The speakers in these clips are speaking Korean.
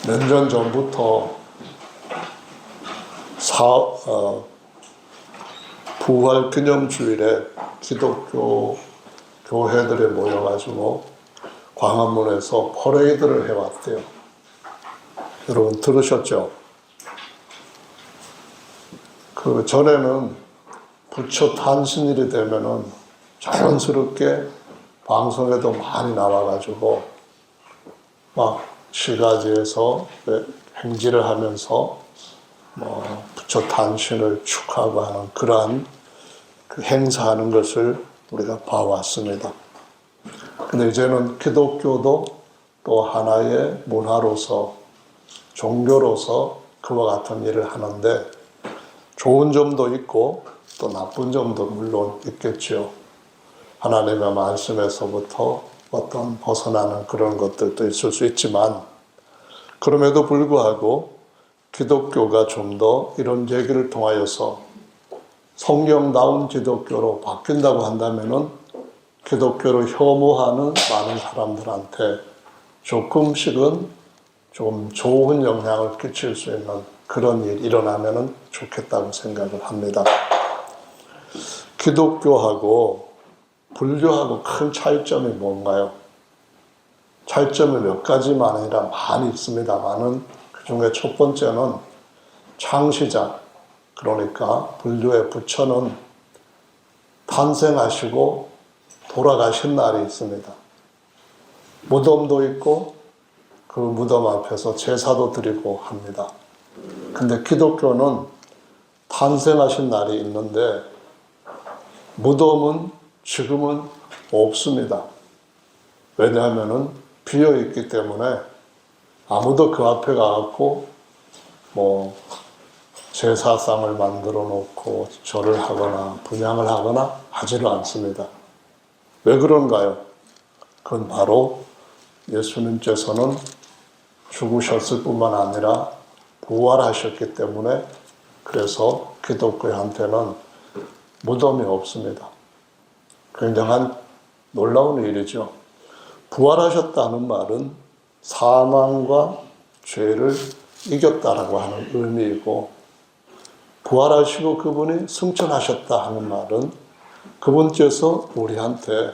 몇 년 전부터 부활 기념주일에 기독교 교회들에 모여가지고 광화문에서 퍼레이드를 해왔대요. 여러분 들으셨죠? 그 전에는 부처 탄신일이 되면은 자연스럽게 방송에도 많이 나와가지고 막 시가지에서 행지를 하면서 부처 탄신을 축하하고 하는 그러한 그 행사하는 것을 우리가 봐왔습니다. 근데 이제는 기독교도 또 하나의 문화로서 종교로서 그와 같은 일을 하는데 좋은 점도 있고 또 나쁜 점도 물론 있겠죠. 하나님의 말씀에서부터 어떤 벗어나는 그런 것들도 있을 수 있지만 그럼에도 불구하고 기독교가 좀 더 이런 얘기를 통하여서 성경다운 기독교로 바뀐다고 한다면은 기독교를 혐오하는 많은 사람들한테 조금씩은 좀 좋은 영향을 끼칠 수 있는 그런 일이 일어나면 좋겠다고 생각을 합니다. 기독교하고 불교하고 큰 차이점이 뭔가요? 차이점이 몇 가지만 아니라 많이 있습니다만은 그 중에 첫 번째는 창시자, 그러니까 불교의 부처는 탄생하시고 돌아가신 날이 있습니다. 무덤도 있고 그 무덤 앞에서 제사도 드리고 합니다. 근데 기독교는 탄생하신 날이 있는데 무덤은 지금은 없습니다. 왜냐하면은 비어있기 때문에 아무도 그 앞에 가갖고 제사상을 만들어 놓고 절을 하거나 분향을 하거나 하지를 않습니다. 왜 그런가요? 그건 바로 예수님께서는 죽으셨을 뿐만 아니라 부활하셨기 때문에 그래서 기독교한테는 무덤이 없습니다. 굉장한 놀라운 일이죠. 부활하셨다는 말은 사망과 죄를 이겼다라고 하는 의미이고 부활하시고 그분이 승천하셨다 하는 말은 그분께서 우리한테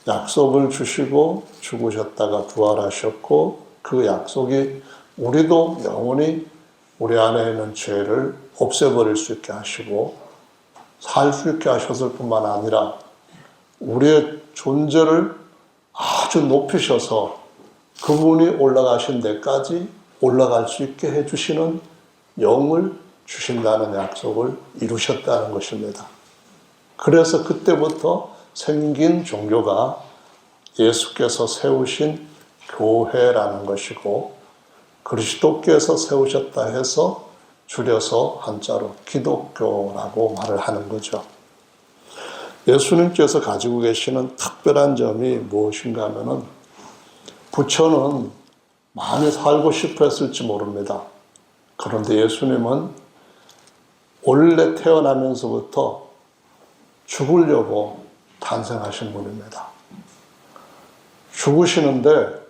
약속을 주시고 죽으셨다가 부활하셨고 그 약속이 우리도 영원히 우리 안에 있는 죄를 없애버릴 수 있게 하시고 살 수 있게 하셨을 뿐만 아니라 우리의 존재를 아주 높이셔서 그분이 올라가신 데까지 올라갈 수 있게 해주시는 영을 주신다는 약속을 이루셨다는 것입니다. 그래서 그때부터 생긴 종교가 예수께서 세우신 교회라는 것이고 그리스도께서 세우셨다 해서 줄여서 한자로 기독교라고 말을 하는 거죠. 예수님께서 가지고 계시는 특별한 점이 무엇인가 하면은 부처는 많이 살고 싶어 했을지 모릅니다. 그런데 예수님은 원래 태어나면서부터 죽으려고 탄생하신 분입니다. 죽으시는데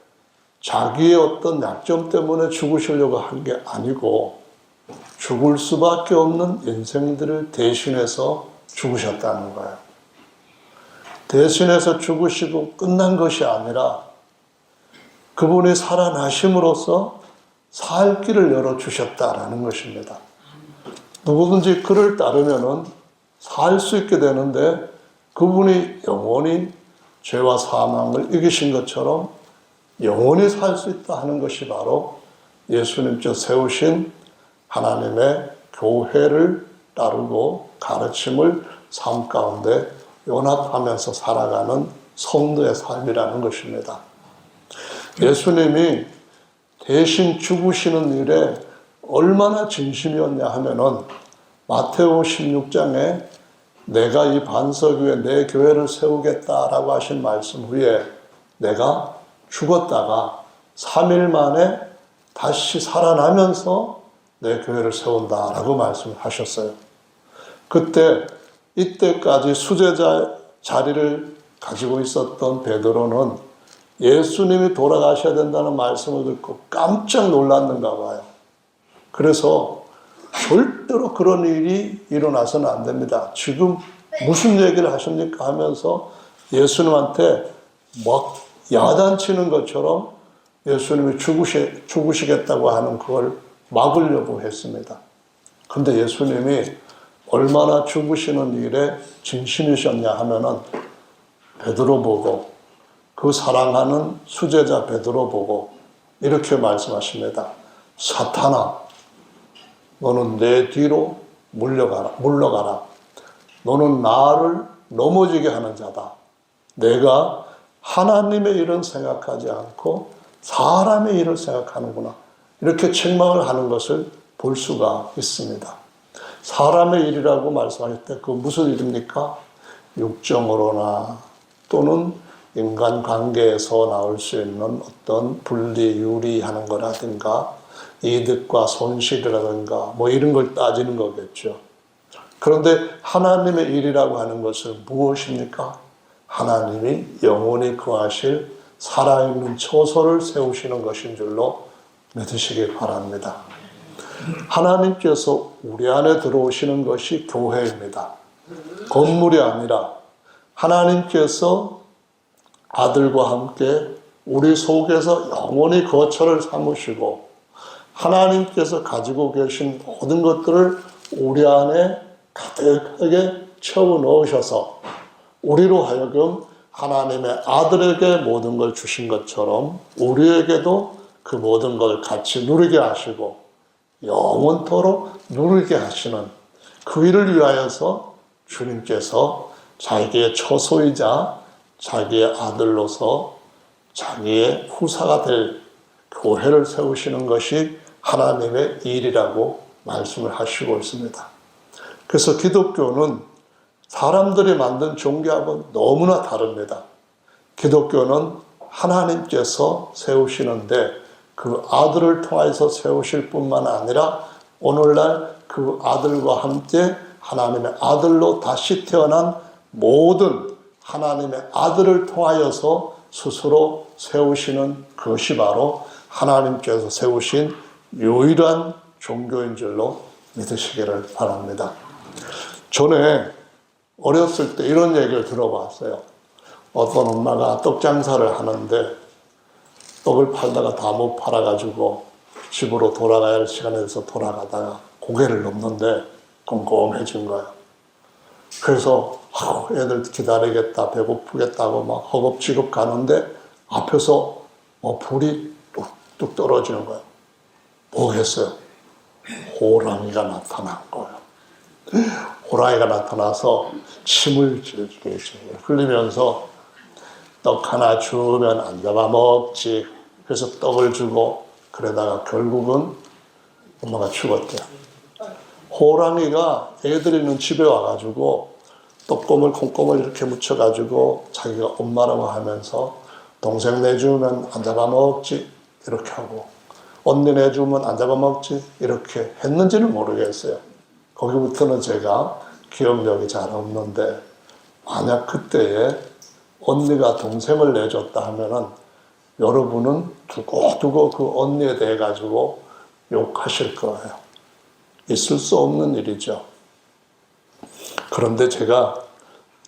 자기의 어떤 약점 때문에 죽으시려고 한 게 아니고 죽을 수밖에 없는 인생들을 대신해서 죽으셨다는 거예요. 대신해서 죽으시고 끝난 것이 아니라 그분이 살아나심으로써 살 길을 열어주셨다라는 것입니다. 누구든지 그를 따르면은 살 수 있게 되는데 그분이 영원히 죄와 사망을 이기신 것처럼 영원히 살 수 있다 하는 것이 바로 예수님께서 세우신 하나님의 교회를 따르고 가르침을 삶 가운데 연합하면서 살아가는 성도의 삶이라는 것입니다. 예수님이 대신 죽으시는 일에 얼마나 진심이었냐 하면은 마태오 16장에 내가 이 반석 위에 내 교회를 세우겠다라고 하신 말씀 후에 내가 죽었다가 3일 만에 다시 살아나면서 내 교회를 세운다라고 말씀하셨어요. 그때 이때까지 수제자 자리를 가지고 있었던 베드로는 예수님이 돌아가셔야 된다는 말씀을 듣고 깜짝 놀랐는가 봐요. 그래서 절대로 그런 일이 일어나서는 안 됩니다. 지금 무슨 얘기를 하십니까 하면서 예수님한테 막 야단치는 것처럼 예수님이 죽으시겠다고 하는 그걸 막으려고 했습니다. 그런데 예수님이 얼마나 죽으시는 일에 진심이셨냐 하면은 베드로 보고, 그 사랑하는 수제자 베드로 보고 이렇게 말씀하십니다. 사탄아, 너는 내 뒤로 물러가라. 너는 나를 넘어지게 하는 자다. 내가 하나님의 일은 생각하지 않고 사람의 일을 생각하는구나. 이렇게 책망을 하는 것을 볼 수가 있습니다. 사람의 일이라고 말씀하실 때 그 무슨 일입니까? 육정으로나 또는 인간관계에서 나올 수 있는 어떤 분리, 유리하는 거라든가 이득과 손실이라든가 뭐 이런 걸 따지는 거겠죠. 그런데 하나님의 일이라고 하는 것은 무엇입니까? 하나님이 영원히 거하실 살아있는 처소를 세우시는 것인 줄로 믿으시기 바랍니다. 하나님께서 우리 안에 들어오시는 것이 교회입니다. 건물이 아니라 하나님께서 아들과 함께 우리 속에서 영원히 거처를 삼으시고 하나님께서 가지고 계신 모든 것들을 우리 안에 가득하게 채워 넣으셔서 우리로 하여금 하나님의 아들에게 모든 걸 주신 것처럼 우리에게도 그 모든 걸 같이 누리게 하시고 영원토록 누리게 하시는 그 일을 위하여서 주님께서 자기의 처소이자 자기의 아들로서 자기의 후사가 될 교회를 세우시는 것이 하나님의 일이라고 말씀을 하시고 있습니다. 그래서 기독교는 사람들이 만든 종교하고는 너무나 다릅니다. 기독교는 하나님께서 세우시는데 그 아들을 통해서 세우실 뿐만 아니라 오늘날 그 아들과 함께 하나님의 아들로 다시 태어난 모든 하나님의 아들을 통하여서 스스로 세우시는 것이 바로 하나님께서 세우신 유일한 종교인 줄로 믿으시기를 바랍니다. 전에 어렸을 때 이런 얘기를 들어봤어요. 어떤 엄마가 떡 장사를 하는데 떡을 팔다가 다 못 팔아가지고 집으로 돌아가야 할 시간에 돼서 돌아가다가 고개를 넘는데 꼼꼼해진 거예요. 그래서 애들 기다리겠다, 배고프겠다고 막 허겁지겁 가는데 앞에서 불이 뚝뚝 떨어지는 거예요. 뭐겠어요? 호랑이가 나타난 거예요. 호랑이가 나타나서 침을 질질 흘리면서 떡 하나 주면 안 잡아먹지. 그래서 떡을 주고 그러다가 결국은 엄마가 죽었대요. 호랑이가 애들이 있는 집에 와가지고 떡고물 콩고물 이렇게 묻혀가지고 자기가 엄마라고 하면서 동생 내주면 안 잡아먹지 이렇게 하고 언니 내주면 안 잡아먹지 이렇게 했는지는 모르겠어요. 거기부터는 제가 기억력이 잘 없는데 만약 그때에 언니가 동생을 내줬다 하면은 여러분은 두고두고 그 언니에 대해 가지고 욕하실 거예요. 있을 수 없는 일이죠. 그런데 제가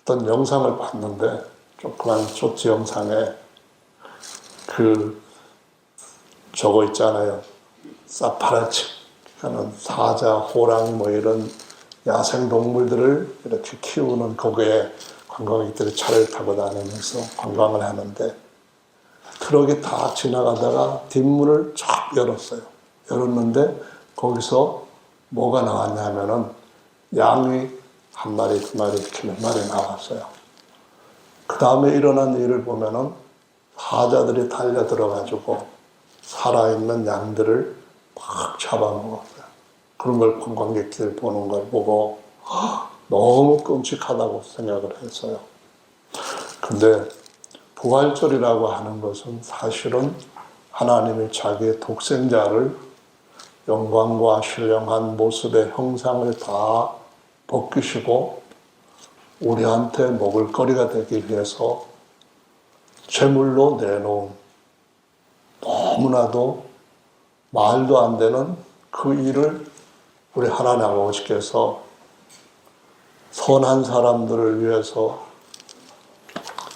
어떤 영상을 봤는데 조그만 쇼트 영상에 저거 있잖아요. 사파라치 하는 사자, 호랑이 뭐 이런 야생 동물들을 이렇게 키우는 거기에 관광객들이 차를 타고 다니면서 관광을 하는데 트럭이 다 지나가다가 뒷문을 쫙 열었어요. 열었는데 거기서 뭐가 나왔냐 하면은 양이 한 마리, 두 마리, 이렇게 몇 마리 나왔어요. 그 다음에 일어난 일을 보면은 사자들이 달려 들어가지고 살아있는 양들을 막 잡아먹었어요. 그런 걸 관광객들 보는 걸 보고 너무 끔찍하다고 생각을 했어요. 근데 부활절이라고 하는 것은 사실은 하나님이 자기의 독생자를 영광과 신령한 모습의 형상을 다 벗기시고 우리한테 먹을거리가 되기 위해서 제물로 내놓은 너무나도 말도 안 되는 그 일을 우리 하나님 아버지께서 선한 사람들을 위해서,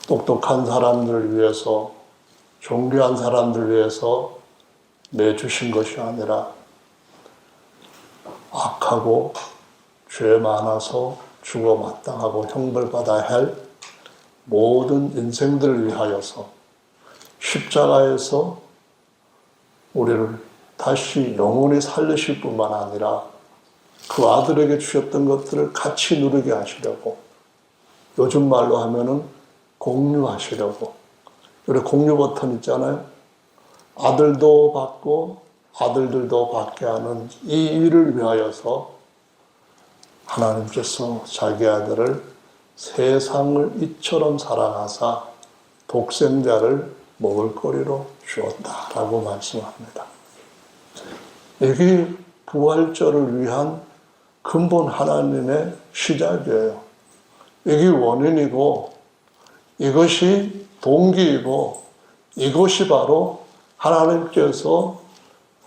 똑똑한 사람들을 위해서, 존귀한 사람들을 위해서 내주신 것이 아니라 악하고 죄 많아서 죽어 마땅하고 형벌받아야 할 모든 인생들을 위하여서 십자가에서 우리를 다시 영원히 살리실 뿐만 아니라 그 아들에게 주셨던 것들을 같이 누리게 하시려고, 요즘 말로 하면은 공유하시려고. 우리 공유 버튼 있잖아요. 아들도 받고 아들들도 받게 하는 이 일을 위하여서 하나님께서 자기 아들을 세상을 이처럼 사랑하사 독생자를 먹을거리로 주었다라고 말씀합니다. 이게 부활절을 위한 근본 하나님의 시작이에요. 이게 원인이고 이것이 동기이고 이것이 바로 하나님께서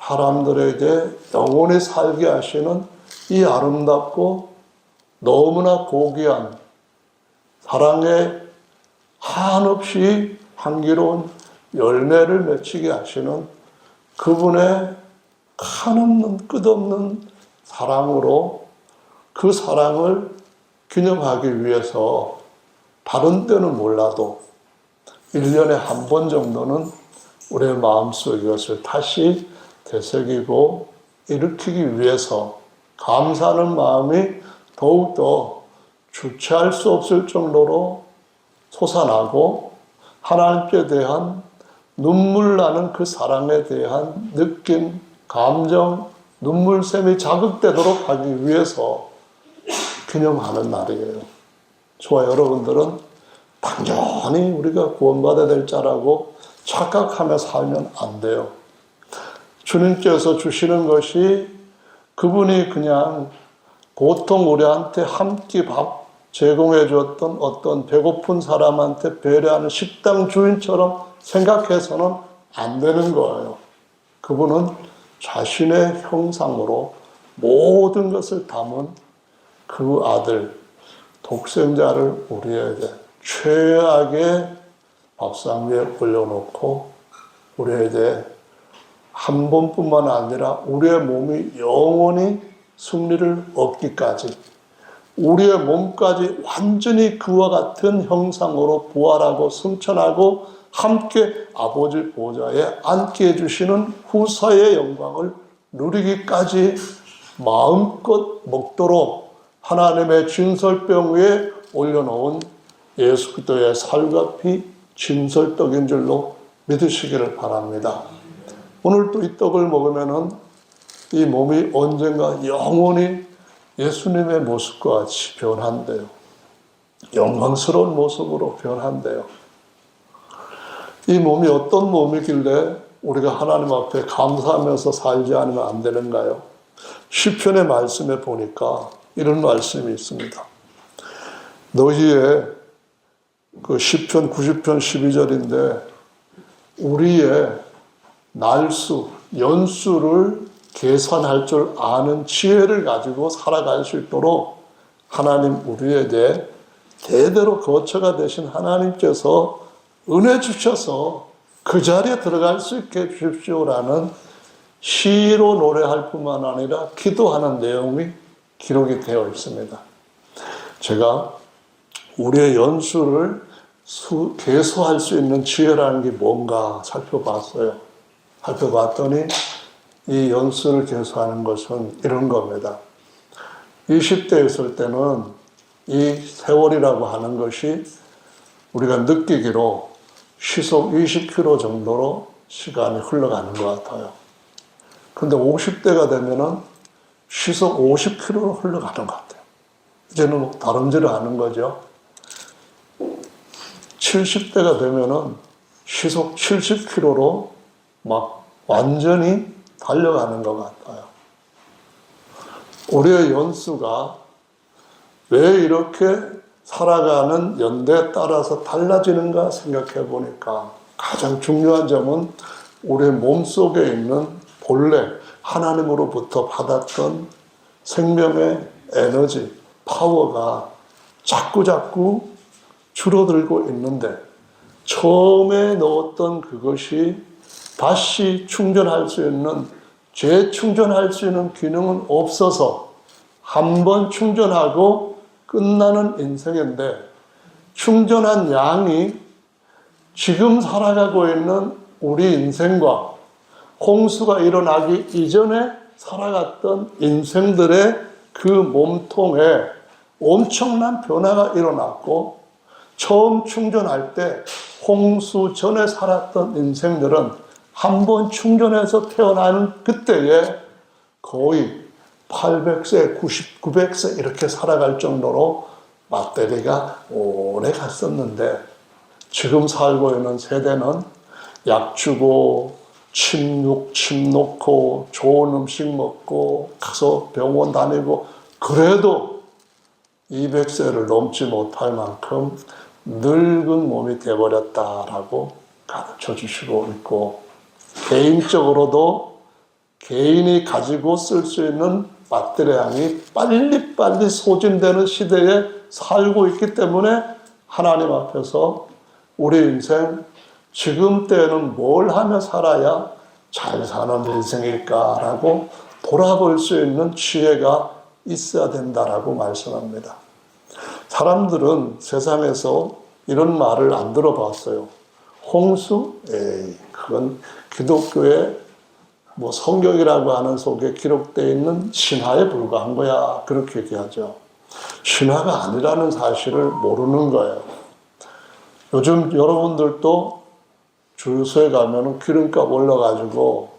사람들에게 영원히 살게 하시는 이 아름답고 너무나 고귀한 사랑의 한없이 향기로운 열매를 맺히게 하시는 그분의 한없는 끝없는 사랑으로 그 사랑을 기념하기 위해서 다른 때는 몰라도 1년에 한 번 정도는 우리의 마음속에 이것을 다시 되새기고 일으키기 위해서 감사하는 마음이 더욱더 주체할 수 없을 정도로 솟아나고 하나님께 대한 눈물 나는 그 사랑에 대한 느낌, 감정, 눈물샘이 자극되도록 하기 위해서 기념하는 날이에요. 저와 여러분들은 당연히 우리가 구원받아야 될 자라고 착각하며 살면 안 돼요. 주님께서 주시는 것이 그분이 그냥 보통 우리한테 한 끼 밥 제공해 주었던 어떤 배고픈 사람한테 배려하는 식당 주인처럼 생각해서는 안 되는 거예요. 그분은 자신의 형상으로 모든 것을 담은 그 아들, 독생자를 우리에게 최악의 밥상 위에 올려놓고 우리에게 한 번뿐만 아니라 우리의 몸이 영원히 승리를 얻기까지, 우리의 몸까지 완전히 그와 같은 형상으로 부활하고 승천하고 함께 아버지 보좌에 앉게 해주시는 후사의 영광을 누리기까지 마음껏 먹도록 하나님의 진설병 위에 올려놓은 예수 그리스도의 살과 피 진설떡인 줄로 믿으시기를 바랍니다. 오늘 또 이 떡을 먹으면은 이 몸이 언젠가 영원히 예수님의 모습과 같이 변한대요. 영광스러운 모습으로 변한대요. 이 몸이 어떤 몸이길래 우리가 하나님 앞에 감사하면서 살지 않으면 안 되는가요? 시편의 말씀에 보니까 이런 말씀이 있습니다. 너희의 그 시편 90편 12절인데 우리의 날수, 연수를 계산할 줄 아는 지혜를 가지고 살아갈 수 있도록 하나님 우리에게 대대로 거처가 되신 하나님께서 은혜 주셔서 그 자리에 들어갈 수 있게 해주십시오라는 시로 노래할 뿐만 아니라 기도하는 내용이 기록이 되어 있습니다. 제가 우리의 연수를 계수할 수 있는 지혜라는 게 뭔가 살펴봤어요. 살펴봤더니 이 연수를 계수하는 것은 이런 겁니다. 20대 있을 때는 이 세월이라고 하는 것이 우리가 느끼기로 시속 20km 정도로 시간이 흘러가는 것 같아요. 근데 50대가 되면은 시속 50km로 흘러가는 것 같아요. 이제는 뭐 다름질을 하는 거죠. 70대가 되면은 시속 70km로 막 완전히 달려가는 것 같아요. 우리의 연수가 왜 이렇게 살아가는 연대에 따라서 달라지는가 생각해 보니까 가장 중요한 점은 우리 몸속에 있는 본래 하나님으로부터 받았던 생명의 에너지, 파워가 자꾸 줄어들고 있는데 처음에 넣었던 그것이 다시 충전할 수 있는, 재충전할 수 있는 기능은 없어서 한 번 충전하고 끝나는 인생인데 충전한 양이 지금 살아가고 있는 우리 인생과 홍수가 일어나기 이전에 살아갔던 인생들의 그 몸통에 엄청난 변화가 일어났고 처음 충전할 때 홍수 전에 살았던 인생들은 한 번 충전해서 태어나는 그때에 거의 800세, 900세 이렇게 살아갈 정도로 배터리가 오래 갔었는데 지금 살고 있는 세대는 약 주고 침 놓고 좋은 음식 먹고 가서 병원 다니고 그래도 200세를 넘지 못할 만큼 늙은 몸이 되어버렸다라고 가르쳐 주시고 있고 개인적으로도 개인이 가지고 쓸 수 있는 배터리 양이 빨리빨리 소진되는 시대에 살고 있기 때문에 하나님 앞에서 우리 인생 지금 때는 뭘 하며 살아야 잘 사는 인생일까라고 돌아볼 수 있는 지혜가 있어야 된다라고 말씀합니다. 사람들은 세상에서 이런 말을 안 들어봤어요. 홍수? 에이, 그건 기독교의 성경이라고 하는 속에 기록되어 있는 신화에 불과한 거야. 그렇게 얘기하죠. 신화가 아니라는 사실을 모르는 거예요. 요즘 여러분들도 주유소에 가면 기름값 올라가지고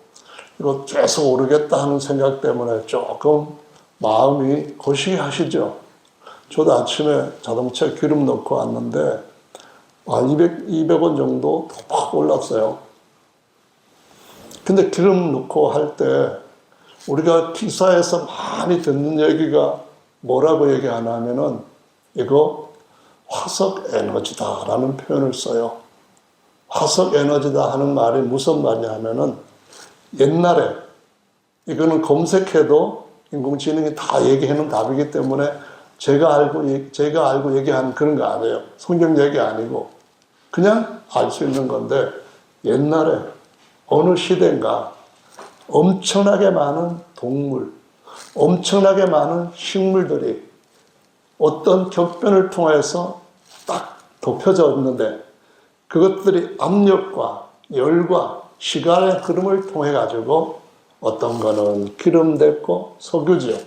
이거 계속 오르겠다 하는 생각 때문에 조금 마음이 거시기 하시죠. 저도 아침에 자동차에 기름 넣고 왔는데 200원 정도 팍 올랐어요. 근데 기름 넣고 할 때 우리가 기사에서 많이 듣는 얘기가 뭐라고 얘기하냐면은 이거 화석 에너지다라는 표현을 써요. 화석 에너지다 하는 말이 무슨 말이냐면은 옛날에 이거는 검색해도 인공지능이 다 얘기하는 답이기 때문에 제가 알고 얘기하는 그런 거 아니에요. 성경 얘기 아니고 그냥 알 수 있는 건데 옛날에 어느 시대인가 엄청나게 많은 동물, 엄청나게 많은 식물들이 어떤 격변을 통해서 딱 덮여졌는데 그것들이 압력과 열과 시간의 흐름을 통해 가지고 어떤 거는 기름 됐고 석유죠.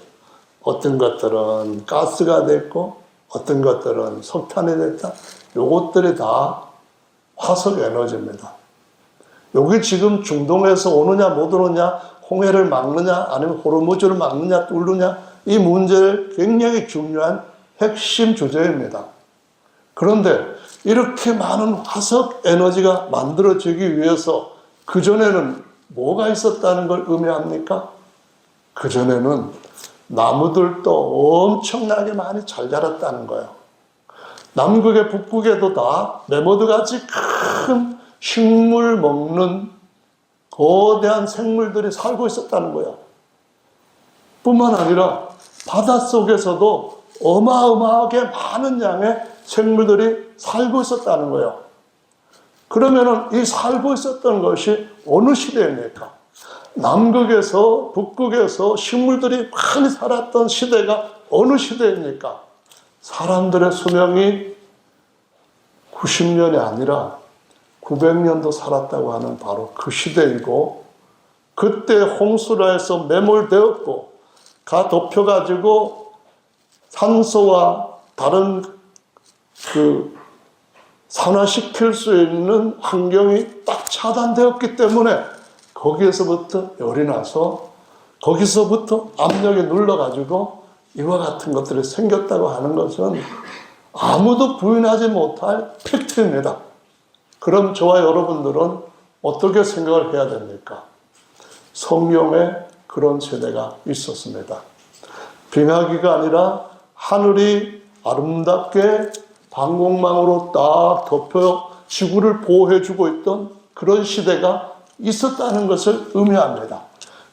어떤 것들은 가스가 됐고 어떤 것들은 석탄이 됐다. 요것들이 다 화석 에너지입니다. 여기 지금 중동에서 오느냐 못 오느냐, 홍해를 막느냐 아니면 호르무즈를 막느냐 뚫느냐 이 문제를 굉장히 중요한 핵심 주제입니다. 그런데 이렇게 많은 화석 에너지가 만들어지기 위해서 그전에는 뭐가 있었다는 걸 의미합니까? 그전에는 나무들도 엄청나게 많이 잘 자랐다는 거예요. 남극에 북극에도 다 메모드같이 큰 식물 먹는 거대한 생물들이 살고 있었다는 거야. 뿐만 아니라 바닷속에서도 어마어마하게 많은 양의 생물들이 살고 있었다는 거예요. 그러면은 이 살고 있었던 것이 어느 시대입니까? 남극에서 북극에서 식물들이 많이 살았던 시대가 어느 시대입니까? 사람들의 수명이 90년이 아니라 900년도 살았다고 하는 바로 그 시대이고 그때 홍수로 해서 매몰되었고 덮여가지고 산소와 다른 산화시킬 수 있는 환경이 딱 차단되었기 때문에 거기에서부터 열이 나서 거기서부터 압력이 눌러가지고 이와 같은 것들이 생겼다고 하는 것은 아무도 부인하지 못할 팩트입니다. 그럼 저와 여러분들은 어떻게 생각을 해야 됩니까? 성경에 그런 세대가 있었습니다. 빙하기가 아니라 하늘이 아름답게 방공망으로 딱 덮여 지구를 보호해주고 있던 그런 시대가 있었다는 것을 의미합니다.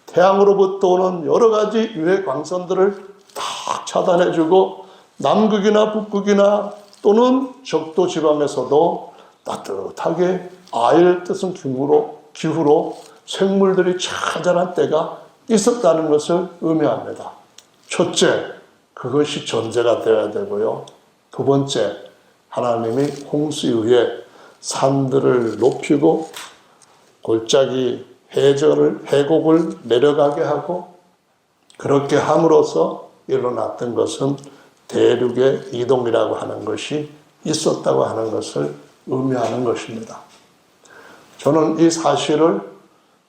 태양으로부터 오는 여러 가지 유해 광선들을 딱 차단해주고 남극이나 북극이나 또는 적도 지방에서도 따뜻하게 아일 뜻은 기후로 생물들이 자잘한 때가 있었다는 것을 의미합니다. 첫째, 그것이 전제가 되어야 되고요. 두 번째, 하나님이 홍수에 의해 산들을 높이고 골짜기 해곡을 내려가게 하고 그렇게 함으로써 일어났던 것은 대륙의 이동이라고 하는 것이 있었다고 하는 것을 의미하는 것입니다. 저는 이 사실을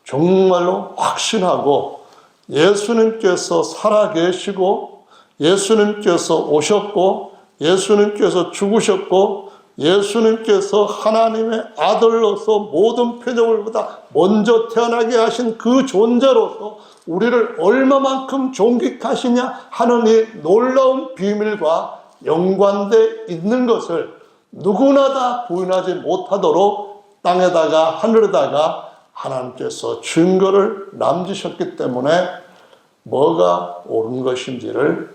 정말로 확신하고 예수님께서 살아계시고 예수님께서 오셨고 예수님께서 죽으셨고 예수님께서 하나님의 아들로서 모든 표적을보다 먼저 태어나게 하신 그 존재로서 우리를 얼마만큼 존귀하시냐 하는 이 놀라운 비밀과 연관되어 있는 것을 누구나 다 부인하지 못하도록 땅에다가 하늘에다가 하나님께서 증거를 남기셨기 때문에 뭐가 옳은 것인지를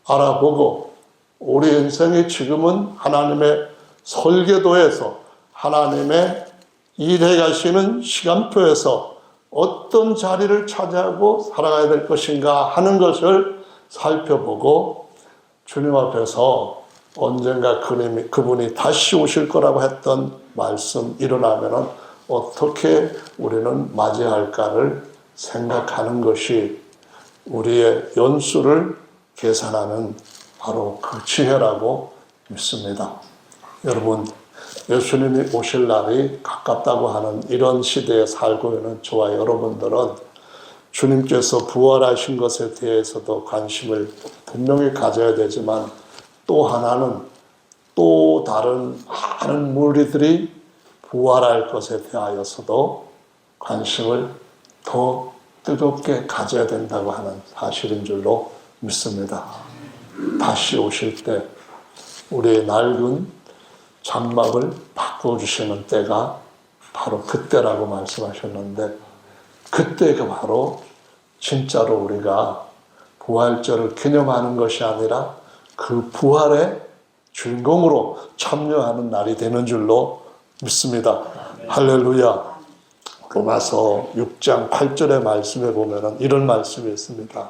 알아보고 우리 인생이 지금은 하나님의 설계도에서 하나님의 일해 가시는 시간표에서 어떤 자리를 차지하고 살아가야 될 것인가 하는 것을 살펴보고 주님 앞에서 언젠가 그분이 다시 오실 거라고 했던 말씀 일어나면은 어떻게 우리는 맞이할까를 생각하는 것이 우리의 연수를 계산하는 바로 그 지혜라고 믿습니다. 여러분, 예수님이 오실 날이 가깝다고 하는 이런 시대에 살고 있는 저와 여러분들은 주님께서 부활하신 것에 대해서도 관심을 분명히 가져야 되지만 또 하나는 또 다른 많은 무리들이 부활할 것에 대하여서도 관심을 더 뜨겁게 가져야 된다고 하는 사실인 줄로 믿습니다. 다시 오실 때 우리의 낡은 장막을 바꿔주시는 때가 바로 그때라고 말씀하셨는데 그때가 바로 진짜로 우리가 부활절을 기념하는 것이 아니라 그 부활의 주인공으로 참여하는 날이 되는 줄로 믿습니다. 할렐루야. 로마서 6장 8절의 말씀에 보면 이런 말씀이 있습니다.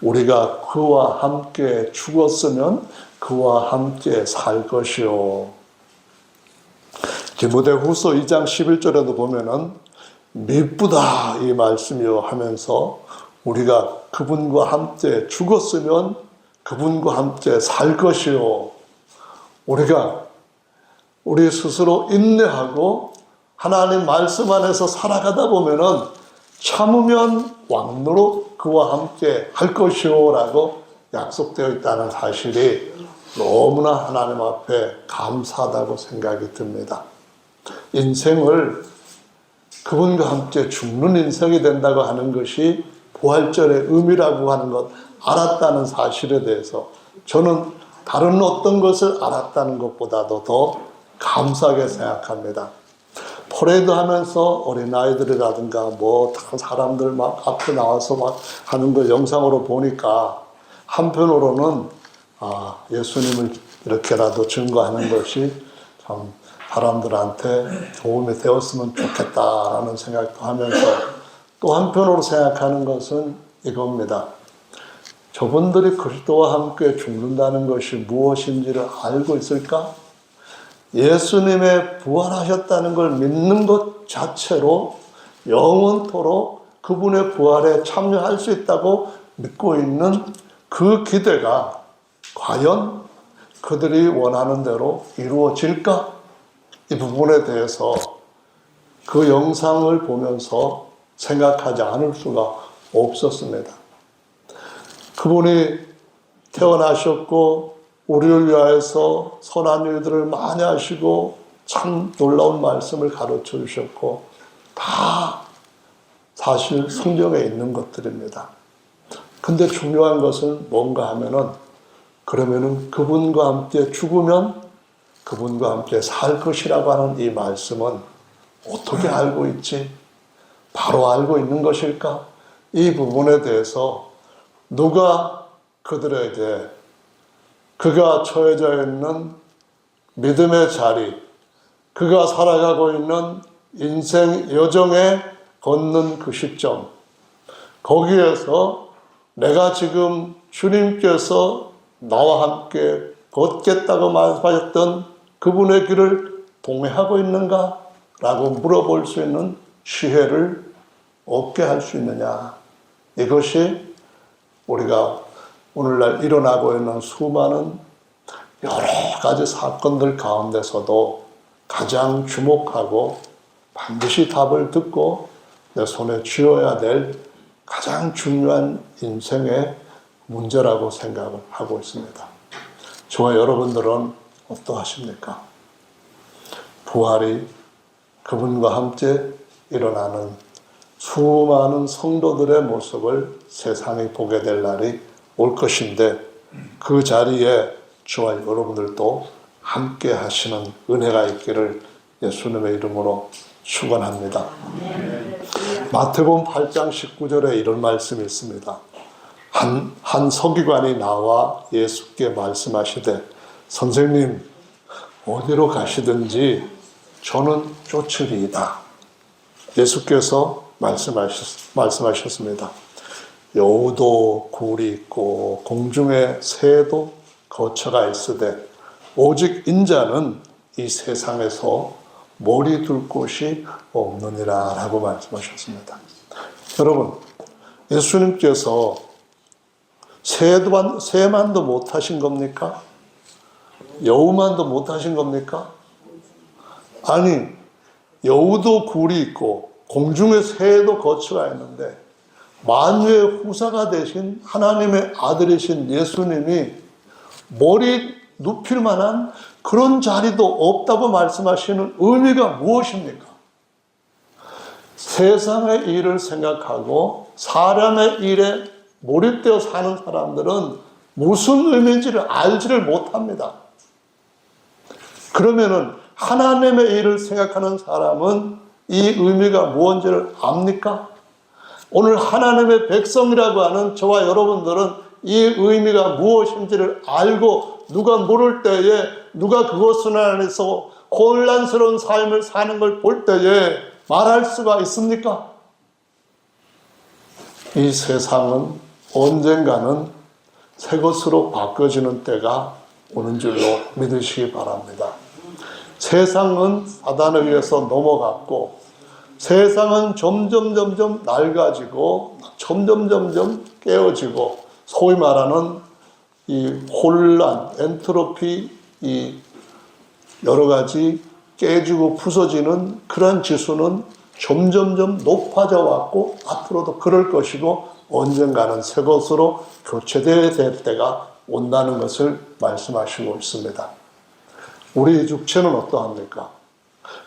우리가 그와 함께 죽었으면 그와 함께 살 것이요. 디모데후서 2장 11절에도 보면은 미쁘다 이 말씀이요 하면서 우리가 그분과 함께 죽었으면 그분과 함께 살 것이요. 우리가 우리 스스로 인내하고 하나님 말씀 안에서 살아가다 보면은 참으면 왕노로 그와 함께 할 것이요 라고 약속되어 있다는 사실이 너무나 하나님 앞에 감사하다고 생각이 듭니다. 인생을 그분과 함께 죽는 인생이 된다고 하는 것이 부활절의 의미라고 하는 것 알았다는 사실에 대해서 저는 다른 어떤 것을 알았다는 것보다도 더 감사하게 생각합니다. 퍼레이드 하면서 어린아이들이라든가 뭐 다른 사람들 막 앞에 나와서 막 하는 걸 영상으로 보니까 한편으로는 예수님을 이렇게라도 증거하는 것이 참 사람들한테 도움이 되었으면 좋겠다라는 생각도 하면서 또 한편으로 생각하는 것은 이겁니다. 저분들이 그리스도와 함께 죽는다는 것이 무엇인지를 알고 있을까? 예수님의 부활하셨다는 걸 믿는 것 자체로 영원토록 그분의 부활에 참여할 수 있다고 믿고 있는 그 기대가 과연 그들이 원하는 대로 이루어질까? 이 부분에 대해서 그 영상을 보면서 생각하지 않을 수가 없었습니다. 그분이 태어나셨고 우리를 위하여서 선한 일들을 많이 하시고 참 놀라운 말씀을 가르쳐 주셨고 다 사실 성경에 있는 것들입니다. 근데 중요한 것은 뭔가 하면은 그러면은 그분과 함께 죽으면 그분과 함께 살 것이라고 하는 이 말씀은 어떻게 알고 있지? 바로 알고 있는 것일까? 이 부분에 대해서 누가 그들에게 그가 처해져 있는 믿음의 자리, 그가 살아가고 있는 인생 여정에 걷는 그 시점, 거기에서 내가 지금 주님께서 나와 함께 걷겠다고 말씀하셨던 그분의 길을 동행하고 있는가? 라고 물어볼 수 있는 지혜를 얻게 할 수 있느냐. 이것이 우리가 오늘날 일어나고 있는 수많은 여러 가지 사건들 가운데서도 가장 주목하고 반드시 답을 듣고 내 손에 쥐어야 될 가장 중요한 인생의 문제라고 생각을 하고 있습니다. 저와 여러분들은 어떠하십니까? 부활이 그분과 함께 일어나는 수많은 성도들의 모습을 세상이 보게 될 날이 올 것인데 그 자리에 저와 여러분들도 함께 하시는 은혜가 있기를 예수님의 이름으로 축원합니다. 마태복음 8장 19절에 이런 말씀이 있습니다. 한 서기관이 나와 예수께 말씀하시되 선생님 어디로 가시든지 저는 쫓으리이다. 예수께서 말씀하셨습니다. 여우도 굴이 있고 공중에 새도 거처가 있으되 오직 인자는 이 세상에서 머리 둘 곳이 없느니라 라고 말씀하셨습니다. 여러분, 예수님께서 새만도 못하신 겁니까? 여우만도 못하신 겁니까? 아니, 여우도 굴이 있고 공중에 새도 거처가 있는데 만유의 후사가 되신 하나님의 아들이신 예수님이 머리 눕힐 만한 그런 자리도 없다고 말씀하시는 의미가 무엇입니까? 세상의 일을 생각하고 사람의 일에 몰입되어 사는 사람들은 무슨 의미인지를 알지를 못합니다. 그러면은 하나님의 일을 생각하는 사람은 이 의미가 무엇인지를 압니까? 오늘 하나님의 백성이라고 하는 저와 여러분들은 이 의미가 무엇인지를 알고 누가 모를 때에 누가 그것을 안에서 혼란스러운 삶을 사는 걸 볼 때에 말할 수가 있습니까? 이 세상은 언젠가는 새 것으로 바꿔지는 때가 오는 줄로 믿으시기 바랍니다. 세상은 사단에 의해서 넘어갔고 세상은 점점 낡아지고 점점 깨어지고 소위 말하는 이 혼란, 엔트로피, 이 여러 가지 깨지고 부서지는 그런 지수는 점점 높아져 왔고 앞으로도 그럴 것이고 언젠가는 새 것으로 교체되어야 될 때가 온다는 것을 말씀하시고 있습니다. 우리 육체는 어떠합니까?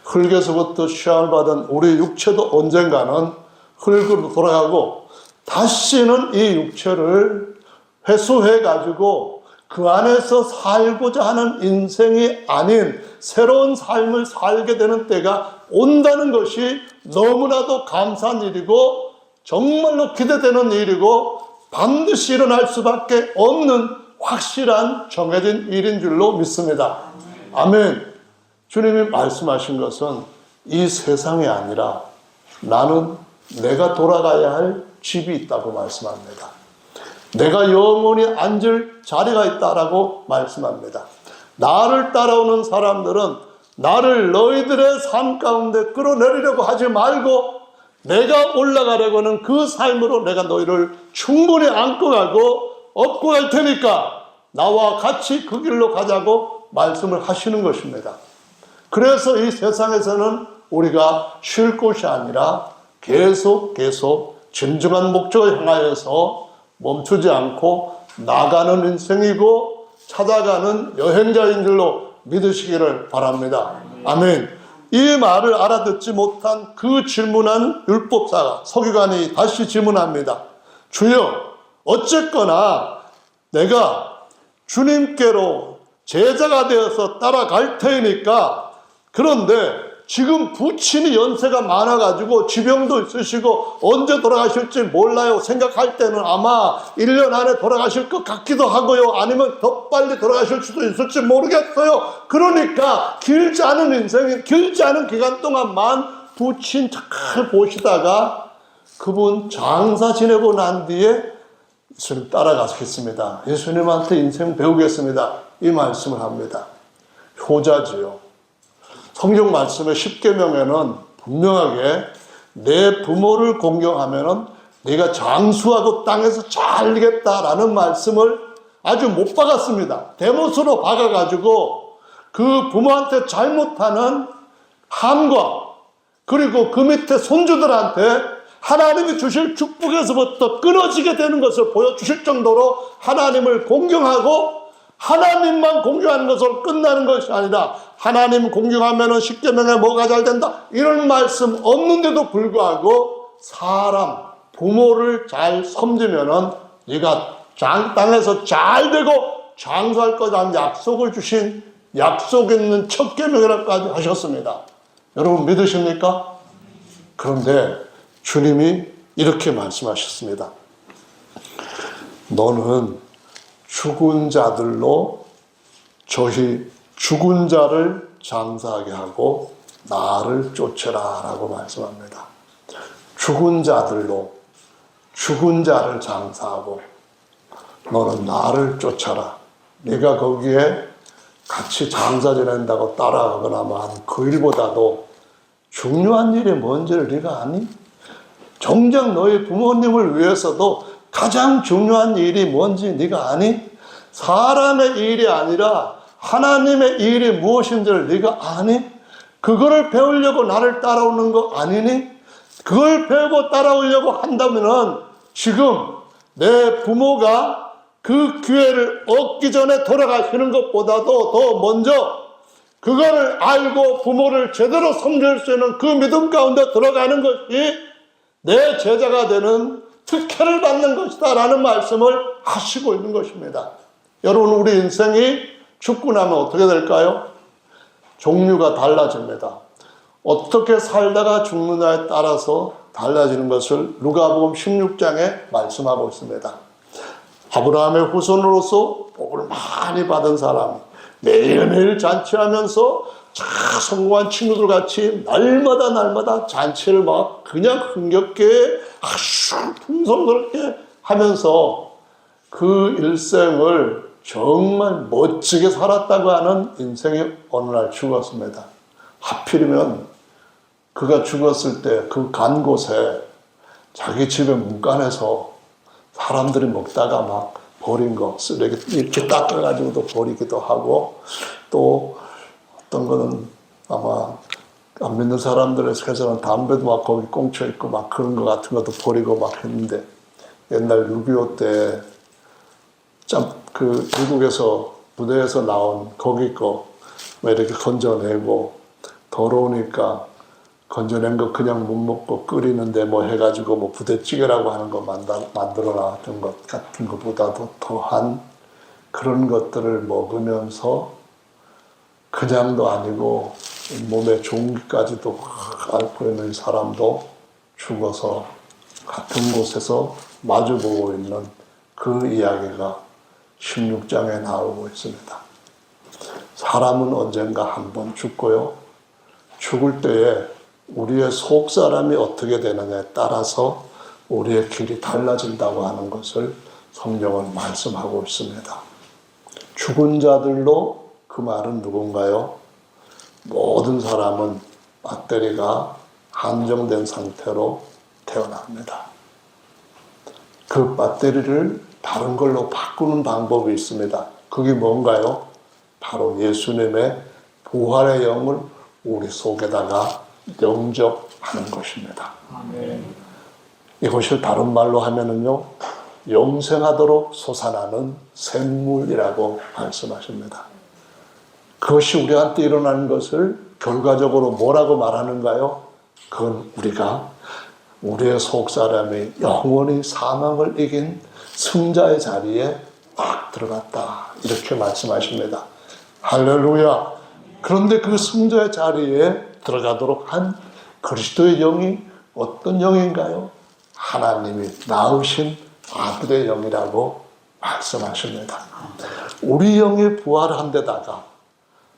흙에서부터 시험을 받은 우리 육체도 언젠가는 흙으로 돌아가고 다시는 이 육체를 회수해가지고 그 안에서 살고자 하는 인생이 아닌 새로운 삶을 살게 되는 때가 온다는 것이 너무나도 감사한 일이고 정말로 기대되는 일이고 반드시 일어날 수밖에 없는 확실한 정해진 일인 줄로 믿습니다. 아멘. 주님이 말씀하신 것은 이 세상이 아니라 나는 내가 돌아가야 할 집이 있다고 말씀합니다. 내가 영원히 앉을 자리가 있다라고 말씀합니다. 나를 따라오는 사람들은 나를 너희들의 삶 가운데 끌어내리려고 하지 말고 내가 올라가려고는 그 삶으로 내가 너희를 충분히 안고 가고 업고 갈 테니까 나와 같이 그 길로 가자고 말씀을 하시는 것입니다. 그래서 이 세상에서는 우리가 쉴 곳이 아니라 계속 진정한 목적을 향하여서 멈추지 않고 나가는 인생이고 찾아가는 여행자인 줄로 믿으시기를 바랍니다. 아멘. 이 말을 알아듣지 못한 그 질문한 율법사가 서기관이 다시 질문합니다. 주여, 어쨌거나 내가 주님께로 제자가 되어서 따라갈 테니까. 그런데 지금 부친이 연세가 많아가지고 지병도 있으시고 언제 돌아가실지 몰라요. 생각할 때는 아마 1년 안에 돌아가실 것 같기도 하고요. 아니면 더 빨리 돌아가실 수도 있을지 모르겠어요. 그러니까 길지 않은 인생이, 길지 않은 기간 동안만 부친 잘 보시다가 그분 장사 지내고 난 뒤에 예수님 따라가겠습니다. 예수님한테 인생 배우겠습니다. 이 말씀을 합니다. 효자지요. 성경 말씀의 10계명에는 분명하게 내 부모를 공경하면은 네가 장수하고 땅에서 잘리겠다라는 말씀을 아주 못 박았습니다. 대못으로 박아가지고 그 부모한테 잘못하는 함과 그리고 그 밑에 손주들한테 하나님이 주실 축복에서부터 끊어지게 되는 것을 보여주실 정도로 하나님을 공경하고 하나님만 공경하는 것으로 끝나는 것이 아니라 하나님 공경하면 10계명에 뭐가 잘 된다 이런 말씀 없는데도 불구하고 사람 부모를 잘 섬기면은 네가 땅에서 잘 되고 장수할 거라는 약속을 주신 약속 있는 첫 계명이라고까지 하셨습니다. 여러분 믿으십니까? 그런데 주님이 이렇게 말씀하셨습니다. 너는 죽은 자들로 저희 죽은 자를 장사하게 하고 나를 쫓으라 라고 말씀합니다. 죽은 자들로 죽은 자를 장사하고 너는 나를 쫓아라. 네가 거기에 같이 장사 지낸다고 따라가거나만 그 일보다도 중요한 일이 뭔지를 네가 아니? 정작 너희 부모님을 위해서도 가장 중요한 일이 뭔지 네가 아니? 사람의 일이 아니라 하나님의 일이 무엇인지를 네가 아니? 그거를 배우려고 나를 따라오는 거 아니니? 그걸 배우고 따라오려고 한다면은 지금 내 부모가 그 기회를 얻기 전에 돌아가시는 것보다도 더 먼저 그거를 알고 부모를 제대로 섬길 수 있는 그 믿음 가운데 들어가는 것이 내 제자가 되는 특혜를 받는 것이다 라는 말씀을 하시고 있는 것입니다. 여러분 우리 인생이 죽고 나면 어떻게 될까요? 종류가 달라집니다. 어떻게 살다가 죽느냐에 따라서 달라지는 것을 누가복음 16장에 말씀하고 있습니다. 아브라함의 후손으로서 복을 많이 받은 사람이 매일매일 잔치하면서 성공한 친구들 같이 날마다 잔치를 막 그냥 흥겹게 아주 풍성스럽게 하면서 그 일생을 정말 멋지게 살았다고 하는 인생이 어느 날 죽었습니다. 하필이면 그가 죽었을 때 그 간 곳에 자기 집의 문간에서 사람들이 먹다가 막 버린 거 쓰레기 이렇게 닦아가지고도 버리기도 하고 또 어떤 거는 아마 안 믿는 사람들에서는 담배도 막 거기 꽁쳐 있고 막 그런 거 같은 것도 버리고 막 했는데 옛날 6.25 때 그 미국에서 부대에서 나온 고기 거 이렇게 건져내고 더러우니까 건져낸 거 그냥 못 먹고 끓이는데 뭐 해가지고 뭐 부대찌개라고 하는 거 만들어 놨던 것 같은 것보다도 더한 그런 것들을 먹으면서 그냥도 아니고 몸에 좋은 기까지도 앓고 있는 사람도 죽어서 같은 곳에서 마주보고 있는 그 이야기가 16장에 나오고 있습니다. 사람은 언젠가 한 번 죽고요. 죽을 때에 우리의 속 사람이 어떻게 되느냐에 따라서 우리의 길이 달라진다고 하는 것을 성경은 말씀하고 있습니다. 죽은 자들로 그 말은 누군가요? 모든 사람은 배터리가 한정된 상태로 태어납니다. 그 배터리를 다른 걸로 바꾸는 방법이 있습니다. 그게 뭔가요? 바로 예수님의 부활의 영을 우리 속에다가 영접하는 것입니다. 아멘. 이것을 다른 말로 하면은요, 영생하도록 솟아나는 샘물이라고 말씀하십니다. 그것이 우리한테 일어나는 것을 결과적으로 뭐라고 말하는가요? 그건 우리가 우리의 속 사람이 영원히 사망을 이긴 승자의 자리에 딱 들어갔다. 이렇게 말씀하십니다. 할렐루야. 그런데 그 승자의 자리에 들어가도록 한 그리스도의 영이 어떤 영인가요? 하나님이 낳으신 아들의 영이라고 말씀하십니다. 우리 영이 부활한 데다가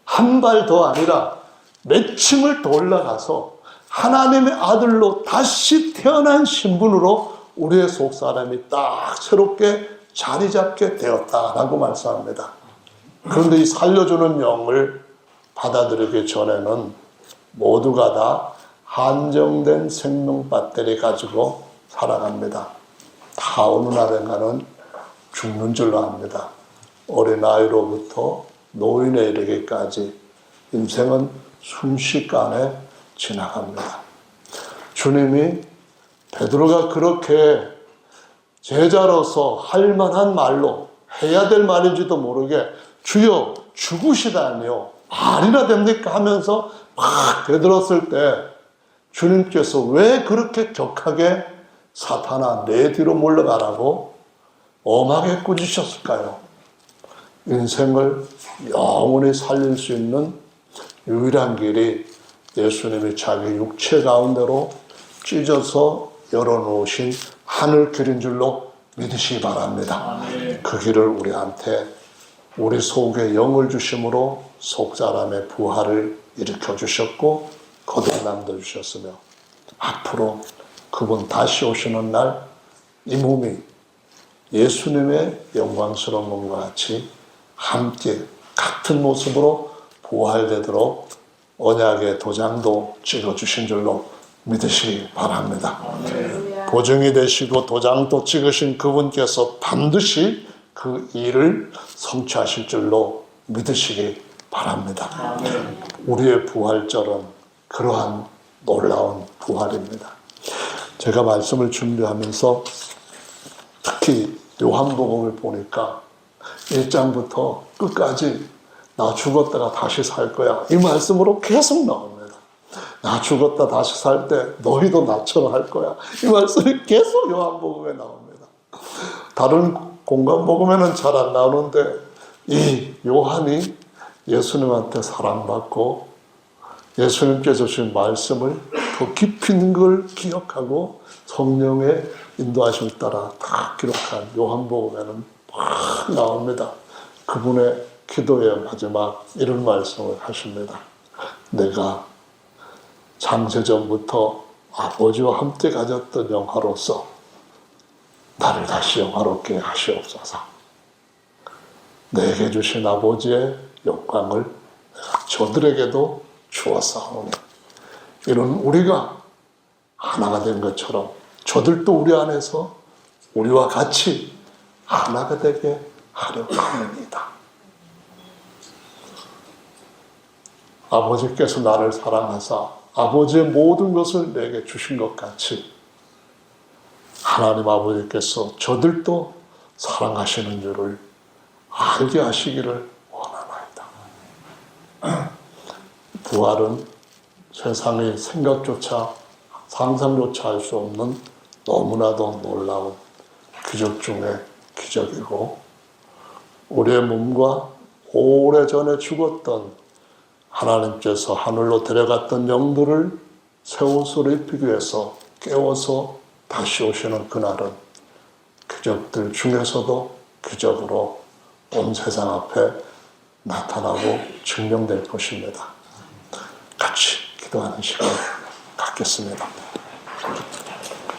한 발 더 아니라 몇 층을 더 올라가서 하나님의 아들로 다시 태어난 신분으로 우리의 속사람이 딱 새롭게 자리 잡게 되었다라고 말씀합니다. 그런데 이 살려주는 영을 받아들이기 전에는 모두가 다 한정된 생명 배터리 가지고 살아갑니다. 다 어느 날인가는 죽는 줄로 압니다. 어린아이로부터 노인에 이르기까지 인생은 순식간에 지나갑니다. 주님이 베드로가 그렇게 제자로서 할 만한 말로 해야 될 말인지도 모르게 주여 죽으시다니요 말이나 됩니까 하면서 막 되들었을 때 주님께서 왜 그렇게 격하게 사탄아 내 뒤로 물러가라고 엄하게 꾸짖으셨을까요? 인생을 영원히 살릴 수 있는 유일한 길이 예수님이 자기 육체 가운데로 찢어서 열어놓으신 하늘길인 줄로 믿으시기 바랍니다. 그 길을 우리한테 우리 속에 영을 주심으로 속사람의 부활을 일으켜 주셨고 거듭남도 주셨으며 앞으로 그분 다시 오시는 날 이 몸이 예수님의 영광스러운 몸과 같이 함께 같은 모습으로 부활되도록 언약의 도장도 찍어주신 줄로 믿으시기 바랍니다. 보증이 되시고 도장도 찍으신 그분께서 반드시 그 일을 성취하실 줄로 믿으시기 바랍니다. 우리의 부활절은 그러한 놀라운 부활입니다. 제가 말씀을 준비하면서 특히 요한복음을 보니까 1장부터 끝까지 나 죽었다가 다시 살 거야 이 말씀으로 계속 나옵니다. 나 죽었다 다시 살 때 너희도 나처럼 할 거야 이 말씀이 계속 요한복음에 나옵니다. 다른 공간복음에는 잘 안 나오는데 이 요한이 예수님한테 사랑받고 예수님께서 주신 말씀을 더 깊이 있는 걸 기억하고 성령의 인도하심을 따라 다 기록한 요한복음에는 막 나옵니다. 그분의 기도의 마지막 이런 말씀을 하십니다. 내가 창세전부터 아버지와 함께 가졌던 영화로서 나를 다시 영화롭게 하시옵소서. 내게 주신 아버지의 영광을 내가 저들에게도 주었사오니 이런 우리가 하나가 된 것처럼 저들도 우리 안에서 우리와 같이 하나가 되게 하려 합니다. 아버지께서 나를 사랑하사 아버지의 모든 것을 내게 주신 것 같이 하나님 아버지께서 저들도 사랑하시는 줄을 알게 하시기를 원하나이다. 부활은 세상의 생각조차 상상조차 할 수 없는 너무나도 놀라운 기적 중의 기적이고 우리의 몸과 오래전에 죽었던 하나님께서 하늘로 데려갔던 영들을 새 옷으로 입히기 위해서 깨워서 다시 오시는 그날은 기적들 중에서도 기적으로 온 세상 앞에 나타나고 증명될 것입니다. 같이 기도하는 시간 갖겠습니다.